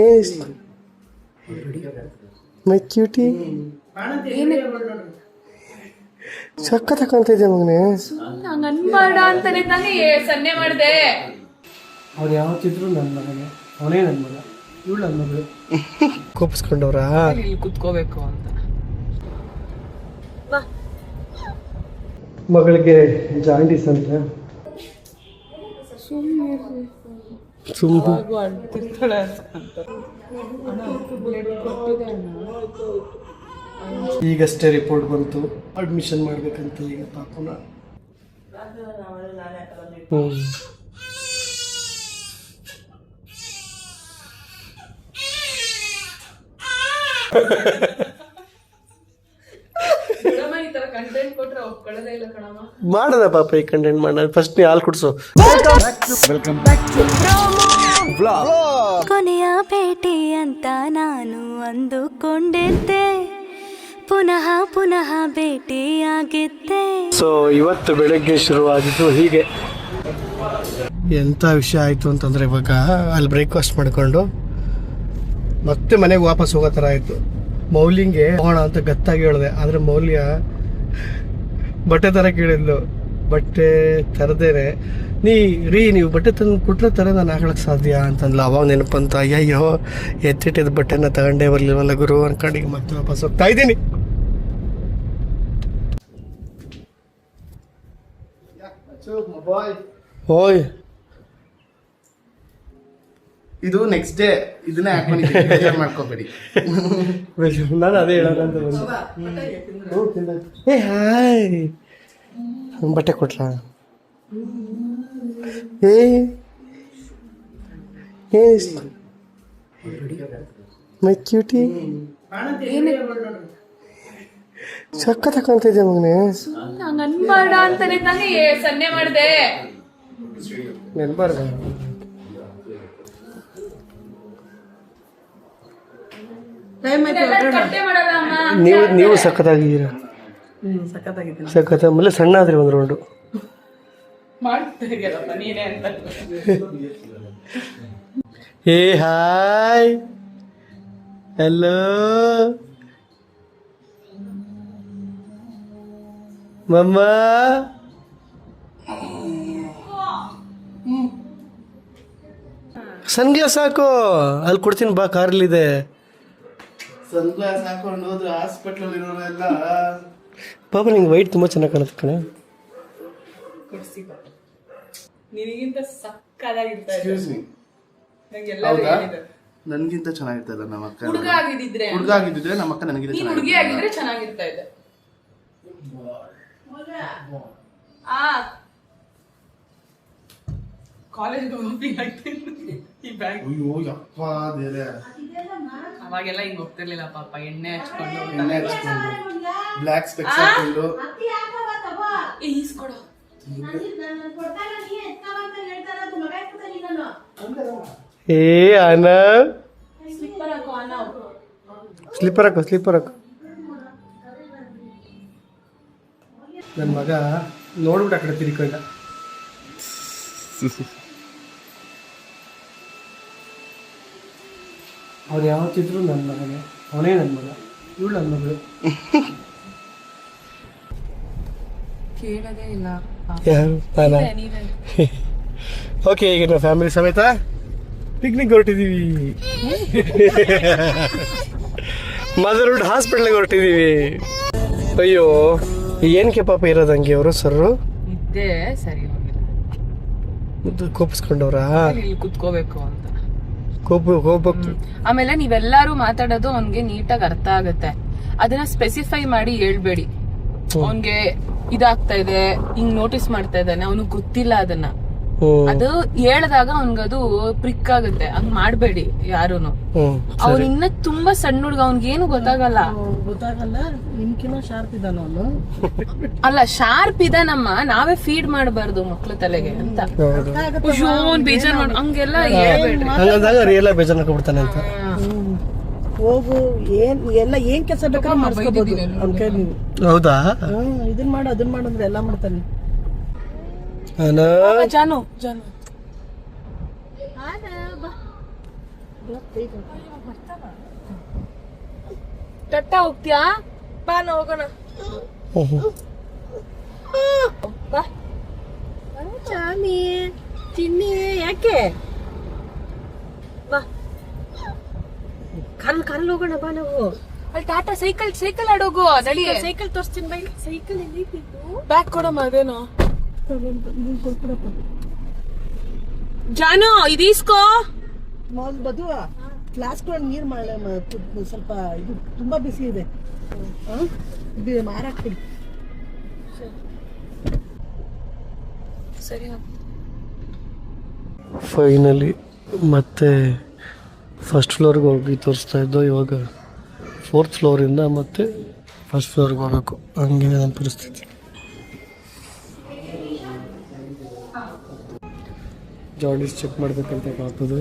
Yes. My cutie. ಸಖತ್ ಕಾಣ್ತಿದ್ದೆ ಮಗನೇ. ನಂಗೆ ಅನ್ಬೇಡ ಅಂತಾನೆ ತಾನೇ ಸನ್ನೆ ಮಾಡಿದೆ. ಅವ್ರು ಯಾವತ್ತಿದ್ರು ನನ್ನ ಮಗನೇ, ಅವನೇ ನನ್ನ ಮಗ, ಇವಳು ನನ್ನ ಮಗಳು. ಕೋಪಿಸ್ಕೊಂಡವ್ರಾ? ಇಲ್ಲಿ ಕುತ್ಕೋಬೇಕು ಅಂತ. ಮಗಳಿಗೆ ಜಾಂಡೀಸ್ ಅಂತ ಈಗಷ್ಟೇ ರಿಪೋರ್ಟ್ ಬಂತು, ಅಡ್ಮಿಷನ್ ಮಾಡ್ಬೇಕಂತ ಈಗ ಪಾಪನ. ಮಾಡೋಣ ಪಾಪ, ಈ ಕಂಟೆಂಟ್ ಮಾಡೋಣ. ಫಸ್ಟ್ ನೀ ಹಾಲು ಕುಡ್ಸು. ಕೊನೆಯ ಭೇಟಿ ಅಂತ ನಾನು ಅಂದುಕೊಂಡಿದ್ದೆ, ಪುನಃ ಪುನಃ ಭೇಟಿಯಾಗಿದ್ದೆ. ಸೊ ಇವತ್ತು ಬೆಳಗ್ಗೆ ಶುರುವಾಗಿದ್ದು ಹೀಗೆ. ಎಂಥ ವಿಷಯ ಆಯಿತು ಅಂತಂದರೆ, ಇವಾಗ ಅಲ್ಲಿ ಬ್ರೇಕ್ಫಾಸ್ಟ್ ಮಾಡಿಕೊಂಡು ಮತ್ತೆ ಮನೆಗೆ ವಾಪಸ್ ಹೋಗೋ ಥರ ಆಯಿತು. ಮೌಲಿಂಗೆ ಹೋಗೋಣ ಅಂತ ಗತ್ತಾಗಿ ಹೇಳಿದೆ, ಆದರೆ ಮೌಲ್ಯ ಬಟ್ಟೆ ಥರ ಕೇಳಿದ್ಲು. ಬಟ್ಟೆ ತರದೇನೆ ನೀವು ಬಟ್ಟೆ ತಂದು ಕೊಟ್ಟರೆ ಥರ ನಾನು ಹಾಕೊಳಕ್ಕೆ ಸಾಧ್ಯ ಅಂತಂದ್ಲ. ಅವಾಗ ನೆನಪಂತ, ಅಯ್ಯಯ್ಯೋ ಎತ್ತಿಟ್ಟಿದ್ದ ಬಟ್ಟೆನ ತಗೊಂಡೇ ಬರಲಿಲ್ವಲ್ಲ ಗುರು ಅನ್ಕೊಂಡು ಈಗ ಮತ್ತೆ ವಾಪಸ್ ಹೋಗ್ತಾ ಇದ್ದೀನಿ. ಓಯ್, ಇದು ನೆಕ್ಸ್ಟ್ ಡೇ ಇದನ್ನೇ ಹಾಕೊಂಡಿದ್ದೀನಿ, ಮಾಡ್ಕೋಬೇಡಿ. ನಾನು ಅದೇ ಹೇಳೋದಂತ ಬಂದೆ. ಏ ಹಾಯ್, ಬಟ್ಟೆ ಕೊಟ್ರಾ? ಏ ಮೈ ಕ್ಯೂಟಿ. ಸಖತ್ ಕಾಣ್ತಿದ್ದೆ ಮಗನೇ. ನಂಗೆ ಅನ್ಬೇಡ ಅಂತಾನೆ ತಾನೇ ಸನ್ನೆ ಮಾಡಿದೆ. ನೆನ್ಬಾರ್ದ? ನೀವು ಸಖತ್ತಾಗಿದ್ದೀರಾ. ಸಖತ್. ಆಮೇಲೆ ಸಣ್ಣ ಆದ್ರಿ ಒಂದು ರೌಂಡು. ಏ ಹಾಯ್, ಹಲೋ ಮಮ್ಮ. ಸನ್ಗ್ಲಾಸ್ ಹಾಕು, ಅಲ್ಲಿ ಕೊಡ್ತೀನಿ ಬಾ, ಕಾರಲ್ಲಿದೆ. ಸನ್ಗ್ಲಾಸ್ ಹಾಕೊಂಡು ಹೋದ್ರೆ ಹಾಸ್ಪಿಟ್ಲಲ್ಲಿ ಇರೋರೆಲ್ಲ ಪಾಪ ನಿಂಗೆ ವೈಟ್ ತುಂಬ ಚೆನ್ನಾಗಿ ಕಾಣುತ್ತೆ ಕಣೆ. ನಿನಗಿಂತ ಸಕ್ಕದಾಗಿರ್ತಾರೆ. ನನ್ಗಿಂತ ಚೆನ್ನಾಗಿರ್ತಲ್ಲ ನಮ್ಮ ಅಕ್ಕ. ಹುಡುಗ ಆಗಿದ್ರೆ ನಮ್ಮ ಅಕ್ಕ ನನಗಿಂತ ಹುಡುಗಿ ಆಗಿದ್ರೆ ಚೆನ್ನಾಗಿರ್ತಾ ಇದೆ. ಕಾಲೇಜ್ ಅವಾಗೆಲ್ಲ ಹಿಂಗ್ ಹೋಗ್ತಿರ್ಲಿಲ್ಲ ಪಾಪ. ಎಣ್ಣೆ ಹಚ್ಕೊಂಡು ಬ್ಲ್ಯಾಕ್ ಸ್ಪೆಕ್ಸ್ ಹಾಕೊಂಡು ಈಸ್ಕೊಡು. ಏ ಅನ, ಸ್ಲಿಪ್ಪರ್ ಹಾಕು. ಸ್ಲಿಪ್ಪರ್ ಹಾಕು. ನನ್ನ ಮಗ ನೋಡ್ಬಿಟ್ಟು ಆ ಕಡೆ ತಿರ್ಕೊಂಡ. ಅವ್ರು ಯಾವತ್ತಿದ್ರು ನನ್ನ ಮಗನೇ, ಅವನೇ ನನ್ನ ಮಗ, ಇವಳು ನನ್ನ ಮಗಳು. ಕೇಳದೇ ಇಲ್ಲ. ಯಾರು? ಓಕೆ, ಈಗ ನಾವು ಫ್ಯಾಮಿಲಿ ಸಮೇತ ಪಿಕ್ನಿಕ್ ಹೊರಟಿದ್ದೀವಿ. ಮದರ್ವುಡ್ ಹಾಸ್ಪಿಟ್ಲಿಗೆ ಹೊರಟಿದ್ದೀವಿ. ಅಯ್ಯೋ, ಏನಕ್ಕೆ ಪಾಪ ಇರೋದು ಹಂಗೆ ಅವರು ಸರ್ರು? ಇದ್ದೇ ಸರಿ ಹೋಗಿಲ್ಲ, ಕೋಪಿಸ್ಕೊಂಡವ್ರಾ? ಇಲ್ಲಿ ಕುತ್ಕೋಬೇಕು ಅಂತ. ಆಮೇಲೆ ನೀವೆಲ್ಲಾರು ಮಾತಾಡೋದು ಅವ್ನ್ಗೆ ನೀಟಾಗಿ ಅರ್ಥ ಆಗತ್ತೆ. ಅದನ್ನ ಸ್ಪೆಸಿಫೈ ಮಾಡಿ ಹೇಳ್ಬೇಡಿ. ಅವ್ನ್ಗೆ ಇದಾಗ್ತಾ ಇದೆ, ಹಿಂಗ್ ನೋಟಿಸ್ ಮಾಡ್ತಾ ಇದ್ದಾನೆ, ಅವ್ನಿಗೆ ಗೊತ್ತಿಲ್ಲ ಅದನ್ನ. ಅದು ಹೇಳ್ದಾಗ ಅವ್ನ್ಗದು ಪ್ರಿಕ್ ಆಗುತ್ತೆ. ಹಂಗ್ ಮಾಡ್ಬೇಡಿ ಯಾರುನು. ಅವ್ನ ಇನ್ನ ತುಂಬಾ ಸಣ್ಣ ಹುಡ್ಗ, ಅವ್ನ್ಗೇನು ಗೊತ್ತಾಗಲ್ಲ. ನಿಮ್ಕಿನ್ನ ಶಾರ್ಪ್ ಇದಾನ ಅವನು. ಅಲ್ಲ, ಶಾರ್ಪ್ ಇದಾನಮ್ಮ, ನಾವೇ ಫೀಡ್ ಮಾಡಬಾರ್ದು ಮಕ್ಳ ತಲೆಗೆ ಅಂತ. ಬೇಜಾರ್ ಮಾಡ ಹಂಗೆಲ್ಲ ಬೇಜಾರ್ ಮಾಡ್ಕೊಬಿಡ್ತಾನೆ ಅಂತ. ಹೋಗು, ಎಲ್ಲ ಏನ್ ಕೆಲಸ ಬೇಕಾದ್ರೆ ಮಾಡಿಸ್ಕೋಬಹುದು ಅವ್ನ ಕೈ. ನೀವು ಹೌದಾ? ಇದನ್ ಮಾಡು ಅದನ್ ಮಾಡು ಅಂದ್ರೆ ಎಲ್ಲ ಮಾಡ್ತಾನೆ. ಜಾನು ಜಾನು ಟಟ್ಟ ಹೋಗ್ತೀಯಾ? ಬಾ ನಾ ಹೋಗೋಣ. ಬಾ ಚಾಮಿ ತಿನ್ನಿ. ಯಾಕೆ? ಬಾ ಕಲ್ ಹೋಗೋಣ. ಬಾ ನಾವು ಅಲ್ಲಿ ಟಾಟಾ ಸೈಕಲ್ ಆಡೋಗು. ನಡಿ ಸೈಕಲ್ ತೋರಿಸ್ತೀನಿ. ಬೈ ಸೈಕಲ್ ಎಲ್ಲಿ ಬ್ಯಾಗ್ ಕೊಡಮ್ಮ. ಅದೇನೋ ಜಾನು ಇದೀಸ್ಕೋ. ಬದುವ ಫ್ಲಾಸ್ಕ್ ನೀರು ಸ್ವಲ್ಪ ಇದು ತುಂಬಾ ಬಿಸಿ ಇದೆ, ಮಾರಾಕ್ತೀನಿ. ಸರಿ. ಫೈನಲಿ ಮತ್ತೆ ಫಸ್ಟ್ ಫ್ಲೋರ್ಗೆ ಹೋಗಿ ತೋರಿಸ್ತಾ ಇದ್ದೋ. ಇವಾಗ 4th ಫ್ಲೋರಿಂದ ಮತ್ತೆ ಫಸ್ಟ್ ಫ್ಲೋರ್ಗೆ ಹೋಗ್ಬೇಕು. ಹಂಗಿದೆ ನನ್ನ ಪರಿಸ್ಥಿತಿ. ಜಾಂಡೀಸ್ ಚೆಕ್ ಮಾಡಬೇಕಂತ ಕಾಣ್ತದೆ.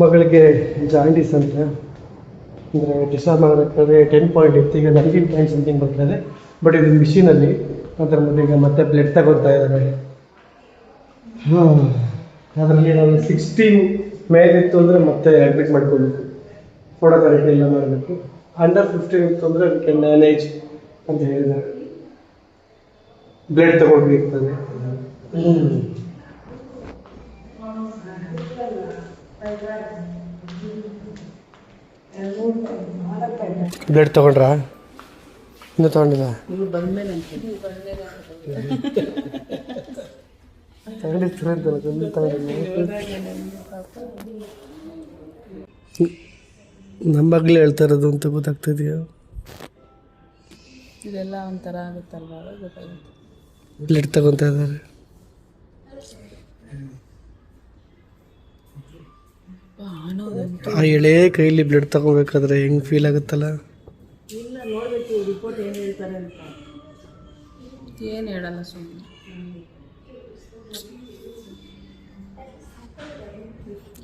ಮಗಳಿಗೆ ಜಾಂಡೀಸ್ ಅಂತ ಅಂದರೆ ಡಿಸಾರ್ಮ್ ಆಗಬೇಕಾದ್ರೆ 10 ಪಾಯಿಂಟ್ ಇತ್ತು, ಈಗ 19 ಪಾಯಿಂಟ್ ಸಮಥಿಂಗ್ ಬರ್ತಾಯಿದೆ. ಬಟ್ ಇದು ಮಿಷಿನಲ್ಲಿ ಅದರ ಮತ್ತೆ ಈಗ ಮತ್ತೆ ಬ್ಲಡ್ ತಗೊಳ್ತಾ ಇದ್ದಾರೆ. ಅದರಲ್ಲಿ ನಾನು 16 ಮೇಲಿತ್ತು ಅಂದರೆ ಮತ್ತೆ ಅಡ್ಮಿಟ್ ಮಾಡ್ಕೊಳ್ಬೇಕು, ಫೋಟೋ ಕರೆಕ್ಟ್ ಎಲ್ಲ ಮಾಡಬೇಕು. ಅಂಡರ್ 15 ಇತ್ತು ಅಂದರೆ ಅದಕ್ಕೆ ಮ್ಯಾನೇಜ್ ಅಂತ ಹೇಳಿದ್ದಾರೆ. ಬ್ಲಡ್ ತಗೊಂಡಿರ್ತದೆ. ಬ್ಲಡ್ ತಗೊಂಡ್ರಾ? ಇನ್ನೂ ತಗೊಂಡಿಲ್ಲ. ನಮ್ಮ ಮಗ್ಲೇ ಹೇಳ್ತಾ ಇರೋದು ಅಂತ ಗೊತ್ತಾಗ್ತಾ ಇದೆಯಾ? ಇದೆಲ್ಲ ಒಂಥರ ಆಗುತ್ತಲ್ವಾ, ಗೊತ್ತಾಗುತ್ತೆ. ಬ್ಲಡ್ ತಗೊತಾ ಇದ್ದಾರೆ. ಆ ಎಳೆ ಕೈಲಿ ಬ್ಲಡ್ ತಗೋಬೇಕಾದ್ರೆ ಹೆಂಗ್ ಫೀಲ್ ಆಗುತ್ತಲ್ಲ. ಇಲ್ಲ ನೋಡ್ಬೇಕು ರಿಪೋರ್ಟ್ ಏನು ಹೇಳ್ತಾರೆ ಅಂತ. ಏನು ಹೇಳಲ್ಲ, ಸುಮ್ಮನೆ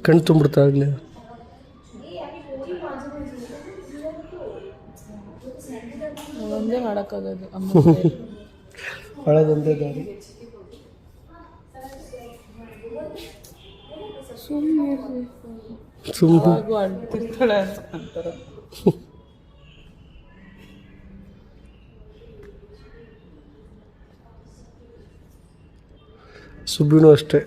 ಕಣ್ ತುಂಬಿಡ್ತಾ ಆಗ್ಲಿ. ಒಂದೇ ಮಾಡೋಕ್ಕಾಗೋದು. ಒಳಗೊಂದೇ ದಾರಿ. ಸುಮ್ಮನೆ ಅಳ್ತಿರ್ತಾಳೆ ಅಂತಾರೆ. ಸುಬ್ಬಿನೂ ಅಷ್ಟೇ.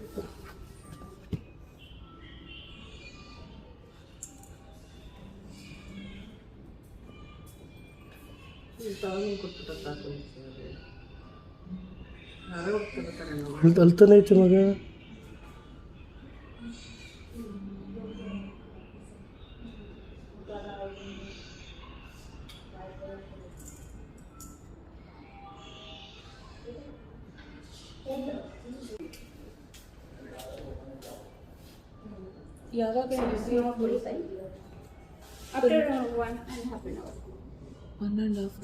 ಅಲ್ತಾನೆ ಐತೆ ಮಗ. ಯಾವಾಗ? After 1.5 hours. 1.5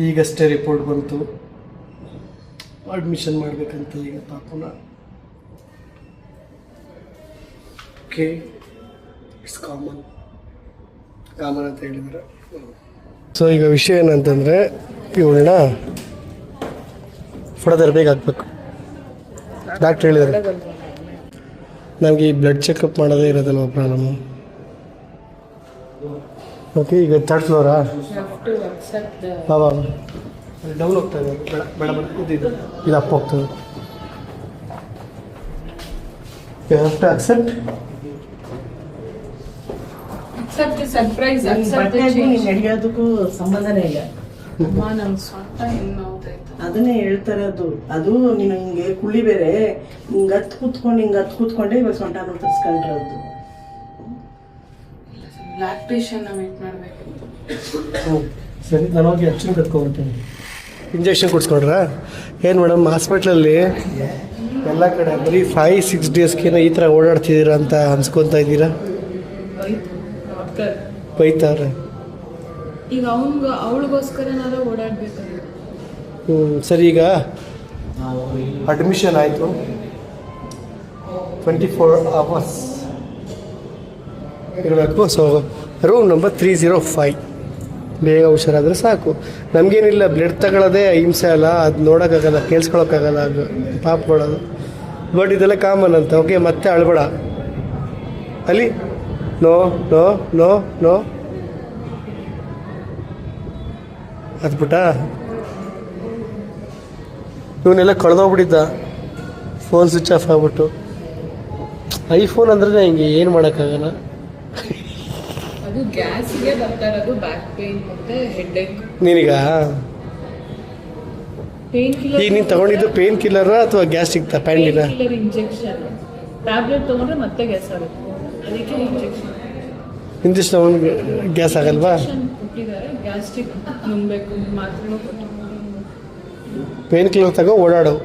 ಈಗಷ್ಟೇ ರಿಪೋರ್ಟ್ ಬಂತು. ಅಡ್ಮಿಷನ್ ಮಾಡಬೇಕಂತ ಈಗ ಪಾಪುನ. ಓಕೆ, ಇಟ್ಸ್ ಕಾಮನ್ ಅಂತ ಹೇಳಿದ್ದಾರೆ. ಸೊ ಈಗ ವಿಷಯ ಏನಂತಂದರೆ ಇವಳನ್ನ ಫೋಟೋಥೆರಪಿಗೆ ಹಾಕ್ಬೇಕು. ಡಾಕ್ಟ್ರ್ ಹೇಳಿದ್ದಾರೆ ನಮಗೆ ಈ ಬ್ಲಡ್ ಚೆಕಪ್ ಮಾಡೋದೇ ಇರೋದಲ್ವ ಪ್ರಾಬ್ಲಮ್ಮು. ಓಕೆ, ಈಗ 3rd ಫ್ಲೋರಾ? ಬಾಬಾ ಡೌನ್ ಹೋಗ್ತಾ ಇದೆ. ಬೇಡ ಇದು ಅಪ್ ಹೋಗ್ತದೆ. You have to accept. Surprise ನಡೆಯೋದಕ್ಕೂ ಸಂಬಂಧನೇ ಇಲ್ಲ. ಅದನ್ನೇ ಹೇಳ್ತಾರೆ. ಅದು ನೀನು ಹಿಂಗೆ ಕುಳಿ ಬೇರೆ ಹಿಂಗೆ ಹತ್ತು ಕೂತ್ಕೊಂಡೆ ಇವಾಗ ಸೊಂಟ ತರಿಸ್ಕೊಂಡಿರೋದು. ಲ್ಯಾಕ್ಟೇಷನ್ ವೇಟ್ ಮಾಡಬೇಕು. ಸರಿ, ನಾನು ಹೋಗಿ ಅಚ್ಚನ್ ಕರ್ಕೊಂಡ್ಬರ್ತೀನಿ. ಇಂಜೆಕ್ಷನ್ ಕೊಡ್ಸ್ಕೊಂಡ್ರಾ? ಏನು ಮೇಡಮ್, ಹಾಸ್ಪಿಟ್ಲಲ್ಲಿ ಎಲ್ಲ ಕಡೆ ಬರೀ 5-6 ಡೇಸ್ಗೇನೋ ಈ ಥರ ಓಡಾಡ್ತಿದ್ದೀರಾ ಅಂತ ಅನ್ಸ್ಕೊತಾ ಇದ್ದೀರಾ? ಬೈತಾರೆ. ಈಗ ಅವಳಿಗೋಸ್ಕರನಾರ ಓಡಾಡ್ಬೇಕು. ಸರಿ, ಈಗ ಅಡ್ಮಿಷನ್ ಆಯಿತು. 24 hours ಇರಬೇಕು. So room number 305. ಬೇಗ ಹುಷಾರಾದರೆ ಸಾಕು. ನಮಗೇನಿಲ್ಲ, ಬ್ಲಡ್ ತಗೊಳ್ಳೋದೇ ಹಿಂಸೆ ಅಲ್ಲ, ಅದು ನೋಡೋಕ್ಕಾಗಲ್ಲ, ಕೇಳಿಸ್ಕೊಳಕ್ಕಾಗಲ್ಲ, ಅದು ಪಾಪಗಳದು. ಬಟ್ ಇದೆಲ್ಲ ಕಾಮನ್ ಅಂತ. ಓಕೆ, ಮತ್ತೆ ಅಳ್ಬೇಡ ಅಲ್ಲಿ. ನೋ ನೋ ನೋ ನೋ ಅದ್ಬಿಟ್ಟ. ಇವನ್ನೆಲ್ಲ ಕಳೆದೋಗ್ಬಿಟ್ಟಿದ್ದ, ಫೋನ್ ಸ್ವಿಚ್ ಆಫ್ ಆಗ್ಬಿಟ್ಟು. ಐಫೋನ್ ಅಂದ್ರೆ ಹಿಂಗೆ ಏನು ಮಾಡೋಕ್ಕಾಗಲ್ಲ. ಅದು ಗ್ಯಾಸ್ಗೆ ಬರ್ತಾ ಇರೋದು ಬ್ಯಾಕ್ ಪೇನ್ ಮತ್ತೆ ಹೆಡ್ಏಕ್. ನೀನೀಗ ಪೇನ್ ಕಿಲ್ಲರ್ ಈಗ ನೀನು ತಗೊಂಡಿದ್ದು ಪೇನ್ ಕಿಲ್ಲರ ಅಥವಾ ಗ್ಯಾಸ್ಟ್ರಿಕ್ ಪ್ಯಾಂಡಿನ? Killer injection. ಟ್ಯಾಬ್ಲೆಟ್ ತಗೊಂಡ್ರೆ ಮತ್ತೆ ಗ್ಯಾಸ್ ಆಗುತ್ತೆ, ಅದಕ್ಕೆ ಇಂಜೆಕ್ಷನ್. ಇಂಜೆಕ್ಷನ್ ಅವನಿಗೆ ಗ್ಯಾಸ್ ಆಗಲ್ವಾ? ಕೊಟ್ಟಿದ್ದಾರೆ, ಗ್ಯಾಸ್ಟ್ರಿಕ್ ನುಂಗ್ಬೇಕು, ಮಾತ್ರೆನೂ ಕೊಟ್ಟಿದ್ದಾರೆ. ಪೇನ್ ಕಿಲ್ಲರ್ ತಗೋ, ಓಡಾಡು.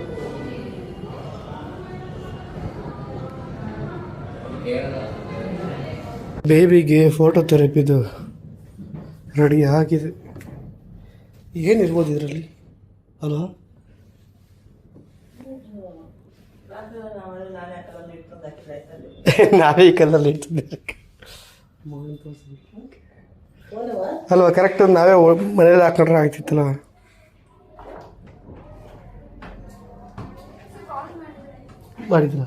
ಬೇಬಿಗೆ ಫೋಟೋ ಥೆರಪಿದು ರೆಡಿ ಆಗಿದೆ. ಏನಿರ್ಬೋದು ಇದರಲ್ಲಿ ಅಲ್ವಾ? ನಾವೇ ಈ ಕಲ್ಲಲ್ಲಿ ಇರ್ತದೆ ಅಲ್ವಾ? ಕರೆಕ್ಟ್, ನಾವೇ ಮನೇಲಿ ಹಾಕೊಂಡ್ರೆ ಆಗ್ತಿತ್ತಲ್ಲ. ಮಾಡಿದ್ರ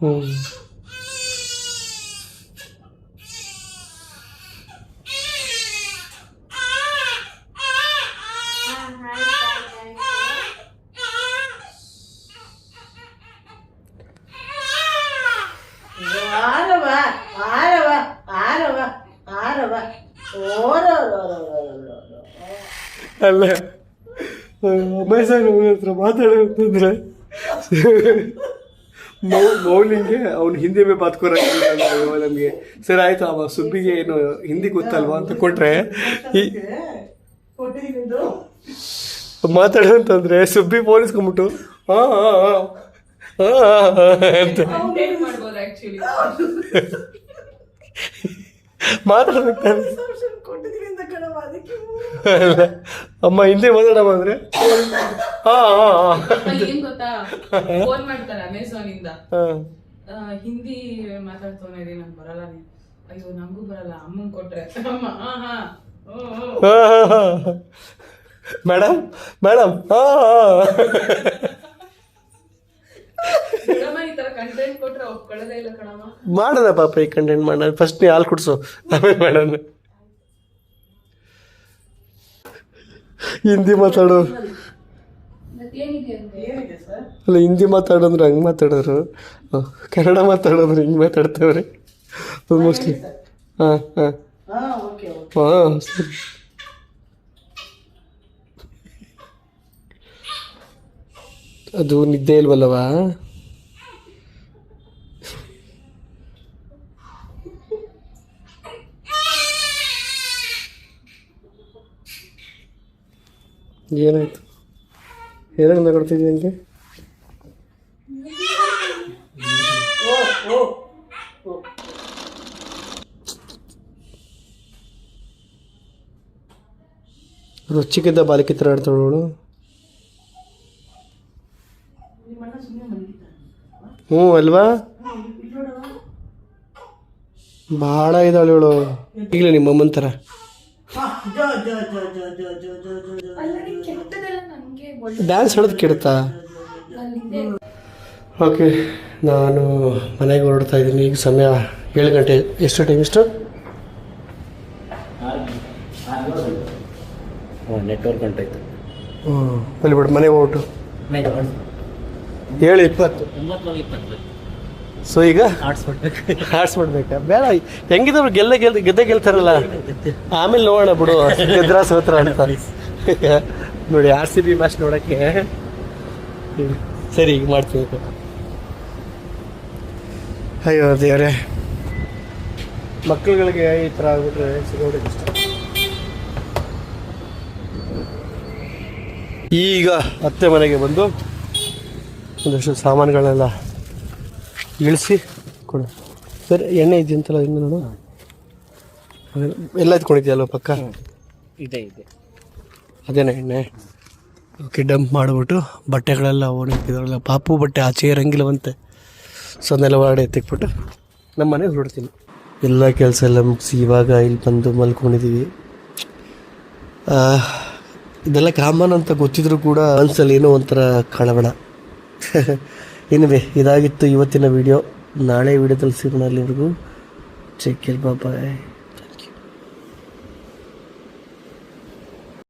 ಹ್ಞೂ. ಅಲ್ಲ, ಅಮೆಝಾನ್ ಅವನ ಹತ್ರ ಮಾತಾಡೋದಂದ್ರೆ ಮೌಲಿಂಗೆ ಅವ್ನು ಹಿಂದಿ ಮೇ ಬಾತ್ ನಮಗೆ. ಸರಿ ಆಯ್ತು, ಅವ ಸುಬ್ಬಿಗೆ ಏನು ಹಿಂದಿ ಗೊತ್ತಲ್ವಾ ಅಂತ ಕೊಟ್ರೆ ಮಾತಾಡೋಂತಂದ್ರೆ ಸುಬ್ಬಿ ಪೋಲಿಸ್ಕೊಂಬಿಟ್ಟು ಅಂತ ಮಾತಾಡ್ಬೇಕು. ಅಮ್ಮ ಹಿಂದಿ ಮಾತಾಡಮ್ಮ ಅಂದ್ರೆ ಏನ್ ಗೊತ್ತಾ, ಫೋನ್ ಮಾಡ್ತಾರೆ ಅಮೆಝಾನ್ ಇಂದ, ಹಿಂದಿ ಮಾತಾಡ್ತಾನೆ ಇದೀನಿ, ನಂಗೆ ಬರಲ್ಲ. ಅಯ್ಯೋ ನಂಗೂ ಬರಲ್ಲ, ಅಮ್ಮಂಗ್ ಕೊಟ್ರೆ ಮೇಡಮ್ ಮೇಡಮ್ ಈ ತರ ಕಂಟೆಂಟ್ ಕೊಟ್ರೆ ಒಪ್ಕೊಳ್ಳೋದೇ ಇಲ್ಲ ಕಣಮ್ಮ. ಮಾಡೋಣ ಪಾಪ, ಈ ಕಂಟೆಂಟ್ ಮಾಡೋಣ. ಫಸ್ಟ್ ನೀ ಹಾಲು ಕುಡ್ಸು, ಆಮೇಲೆ ಮಾಡೋಣ. ಹಿಂದಿ ಮಾತಾಡು ಅಲ್ಲ, ಹಿಂದಿ ಮಾತಾಡೋದ್ರೆ ಹಂಗೆ ಮಾತಾಡೋರು, ಕನ್ನಡ ಮಾತಾಡೋದ್ರೆ ಹಿಂಗೆ ಮಾತಾಡ್ತೇವ್ರಿ ಮೋಸ್ಟ್ಲಿ. ಹಾಂ ಹಾಂ ಹಾಂ, ಸರಿ. ಅದು ನಿದ್ದೆ ಇಲ್ವಲ್ಲವಾ? ಏನಾಯ್ತು? ಏನಾಗ ನಗೊಡ್ತಿದ್ವಿ ನನಗೆ? ರುಚಿಕಿದ್ದ ಬಾಲಿಕೆ ಥರ ಆಡ್ತಾಳು. ಹ್ಞೂ ಅಲ್ವಾ? ಭಾಳ ಇದ್ದಾಳೆ ಇವಳು, ಈಗಲೇ ನಿಮ್ಮ ಅಮ್ಮನ ಥರ. ಡ್ಯಾನ್ಸ್ ಹೇಳೋದು ಕೆಡ್ತಾ? ಓಕೆ, ನಾನು ಮನೆಗೆ ಹೊರಡ್ತಾ ಇದ್ದೀನಿ. ಈಗ ಸಮಯ 7 ಗಂಟೆ. ಎಷ್ಟು ಟೈಮ್? ಎಷ್ಟು ನೆಟ್ವರ್ಕ್ ಹೊಂಟಾಯ್ತು. ಅಲ್ಲಿ ಬಿಡು, ಮನೆಗೆ ಹೊರಟು 7:20. ಸೊ ಈಗ ಆಡ್ಸ್ಬಿಡ್ಬೇಕಾ? ಬೇಡ, ಹೆಂಗಿದ್ರು ಗೆದ್ದೆ ಗೆಲ್ತಾರಲ್ಲ, ಆಮೇಲೆ ನೋಡೋಣ ಬಿಡು, ಗೆದ್ರ ಸೋತ್ರ ಅಂತ. ನೋಡಿ RCB ಮ್ಯಾಚ್ ನೋಡೋಕ್ಕೆ ಸರಿ ಈಗ ಮಾಡ್ತೀವಿ. ಅಯ್ಯೋ ದೇವ್ರೆ, ಮಕ್ಕಳುಗಳಿಗೆ ಈ ಥರ ಆಗ್ಬಿಟ್ರೆ ಸಿಗೋದೇ ಕಷ್ಟ. ಈಗ ಅತ್ತೆ ಮನೆಗೆ ಬಂದು ಒಂದಷ್ಟು ಸಾಮಾನುಗಳನ್ನೆಲ್ಲ ಇಳಿಸಿ ಕೊಡು. ಸರಿ, ಎಣ್ಣೆ ಇದೆಯಂತಲ್ಲ, ಹಿಂಗೆ ನೋಡು. ಎಲ್ಲ ಎತ್ಕೊಂಡಿದ್ಯಲ್ವ ಪಕ್ಕ? ಇದೆ ಇದೆ. ಅದೇನಾ ಎಣ್ಣೆ? ಓಕೆ ಡಂಪ್ ಮಾಡಿಬಿಟ್ಟು ಬಟ್ಟೆಗಳೆಲ್ಲ ಒಣಗಿದ್ರಲ್ಲ ಪಾಪು ಬಟ್ಟೆ ಆಚೆ ಇರಂಗಿಲ್ಲವಂತೆ. ಸೊ ಅದನ್ನೆಲ್ಲ ಹೊರಗಡೆ ಎತ್ತಿಕ್ಬಿಟ್ಟು ನಮ್ಮ ಮನೆಗೆ ಹೊರಡ್ತೀನಿ. ಎಲ್ಲ ಕೆಲಸ ಎಲ್ಲ ಮುಗಿಸಿ ಇವಾಗ ಇಲ್ಲಿ ಬಂದು ಮಲ್ಕೊಂಡಿದ್ದೀವಿ. ಇದೆಲ್ಲ ಕಾಮನ್ ಅಂತ ಗೊತ್ತಿದ್ರು ಕೂಡ ಮನಸ್ಸಲ್ಲಿ ಏನೋ ಒಂಥರ ಕಳವಳ. ಏನಿವೆ ಇದಾಗಿತ್ತು ಇವತ್ತಿನ ವಿಡಿಯೋ. ನಾಳೆ ವಿಡಿಯೋದಲ್ಲಿ ಸಿಗೋಣ. ಅಲ್ಲಿವರೆಗೂ ಚೆಕ್ ಬಾಯ್.